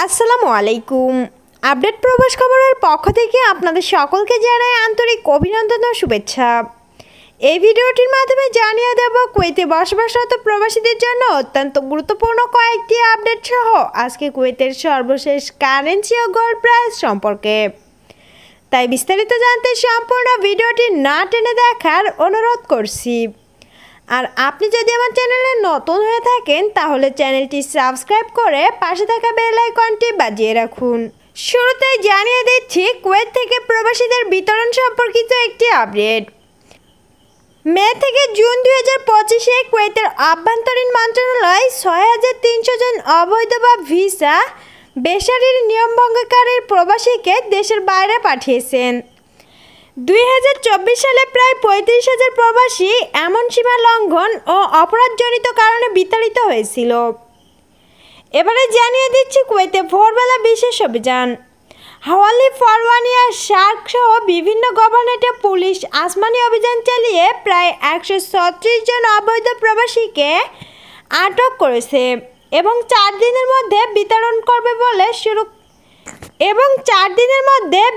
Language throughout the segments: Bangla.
আসসালামু আলাইকুম। আপডেট প্রবাস খবরের পক্ষ থেকে আপনাদের সকলকে জানাই আন্তরিক অভিনন্দন ও শুভেচ্ছা। এই ভিডিওটির মাধ্যমে জানিয়ে দেব কুয়েতে বসবাসরত প্রবাসীদের জন্য অত্যন্ত গুরুত্বপূর্ণ কয়েকটি আপডেট সহ আজকে কুয়েতের সর্বশেষ কারেন্সি ও গোল্ড প্রাইস সম্পর্কে। তাই বিস্তারিত জানতে সম্পূর্ণ ভিডিওটি না টেনে দেখার অনুরোধ করছি। আর আপনি যদি আমার চ্যানেলে নতুন হয়ে থাকেন তাহলে চ্যানেলটি সাবস্ক্রাইব করে পাশে থাকা বেল আইকনটি বাজিয়ে রাখুন। শুরুতেই জানিয়ে দিচ্ছি কুয়েত থেকে প্রবাসীদের বিতরণ সম্পর্কিত একটি আপডেট। মে থেকে জুন 2025-এ কুয়েতের আভ্যন্তরীণ মন্ত্রণালয় 6,300 জন অবৈধ বা ভিসা বেসারির নিয়মভঙ্গকারীর প্রবাসীকে দেশের বাইরে পাঠিয়েছেন। 2024 সালে প্রায় 35,000 প্রবাসী এমন সীমা লঙ্ঘন ও অপরাধজনিত কারণে বিতাড়িত হয়েছিল। এবারে জানিয়ে দিচ্ছি কুয়েতে ভোরবেলা বিশেষ অভিযান। হাওয়ালি, ফরওয়ানিয়া, শার্ক সহ বিভিন্ন গভর্নরেটে পুলিশ আসমানি অভিযান চালিয়ে প্রায় 136 জন অবৈধ প্রবাসীকে আটক করেছে এবং 4 দিনের মধ্যে বিতাড়ন করবে বলে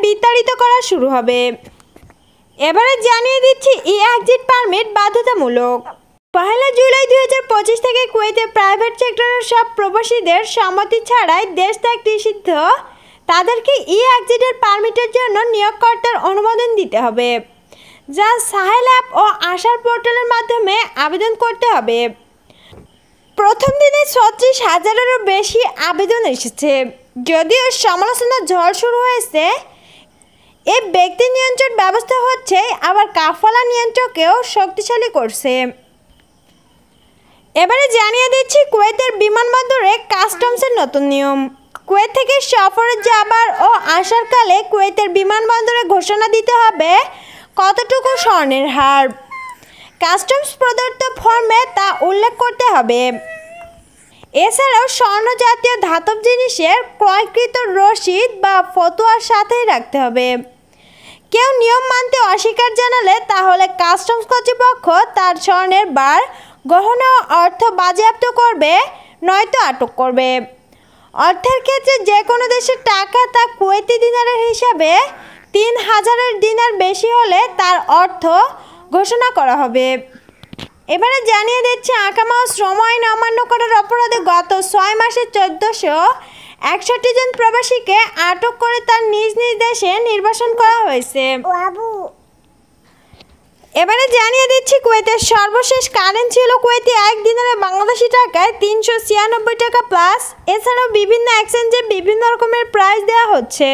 বিতাড়িত করা শুরু হবে। এবারে জানিয়ে দিচ্ছি এক্সিট পারমিট বাধ্যতামূলক। 1 জুলাই 2025 থেকে কুয়েতে প্রাইভেট সেক্টরের সব প্রবাসীদের সম্মতি ছাড়াই দেশ ত্যাগ নিষিদ্ধ। তাদেরকে এক্সিটের পারমিটের জন্য নিয়োগকর্তার অনুমোদন দিতে হবে, যা সাহেল অ্যাপ ও আশার পোর্টালের মাধ্যমে আবেদন করতে হবে। প্রথম দিনে 36,000-এরও বেশি আবেদন এসেছে। যদিও সমালোচনার ঝড় শুরু হয়েছে, এই ব্যক্তি নিয়ন্ত্রণ ব্যবস্থা হচ্ছে আবার কাফালা নিয়ন্ত্রণকেও শক্তিশালী করছে। এবারে জানিয়ে দিচ্ছি কুয়েতের বিমানবন্দরে কাস্টমসের নতুন নিয়ম। কুয়েত থেকে সফরে যাবার ও আসার কালে কুয়েতের বিমানবন্দরে ঘোষণা দিতে হবে কতটুকু স্বর্ণের হার। কাস্টমস প্রদত্ত ফর্মে তা উল্লেখ করতে হবে। এছাড়াও স্বর্ণ জাতীয় ধাতব জিনিসের ক্রয়কৃত রসিদ বা ফতোয়ার সাথেই রাখতে হবে। কেউ নিয়ম মানতে অস্বীকার জানালে তাহলে কাস্টমস কর্তৃপক্ষ তার স্বর্ণের বার, গহনা ও অর্থ বাজেয়াপ্ত করবে, নয়তো আটক করবে। অর্থের ক্ষেত্রে যে কোনো দেশের টাকা তা কুয়েতি দিনারের হিসাবে 3,000 দিনার বেশি হলে তার অর্থ ঘোষণা করা হবে। এবারে জানিয়ে দিচ্ছি আকামা ও শ্রম আইন অমান্য করার অপরাধে গত 6 মাসে 1,461 জন প্রবাসীকে আটক করে তার নিজ নিজ দেশে নির্বাসন করা হয়েছে। এবারে জানিয়ে দিচ্ছি কুয়েতের সর্বশেষ কারেন্সি হলো কুয়েতি 1 দিনারে বাংলাদেশি টাকায় 396 টাকা প্লাস। এছাড়াও বিভিন্ন এক্সচেঞ্জে বিভিন্ন রকমের প্রাইস দেওয়া হচ্ছে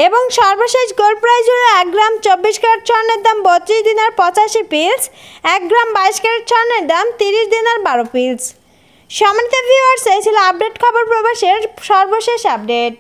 এবং সর্বশেষ গোল্ড প্রাইস হলো 1 গ্রাম 24 ক্যারেট স্বর্ণের দাম 32 দিনার 85 পিলস, 1 গ্রাম 22 ক্যারেট স্বর্ণের দাম 30 দিনার 12 পিলস। সম্মানিত ভিউয়ার্স, এই ছিল আপডেট খবর প্রবাসের সর্বশেষ আপডেট।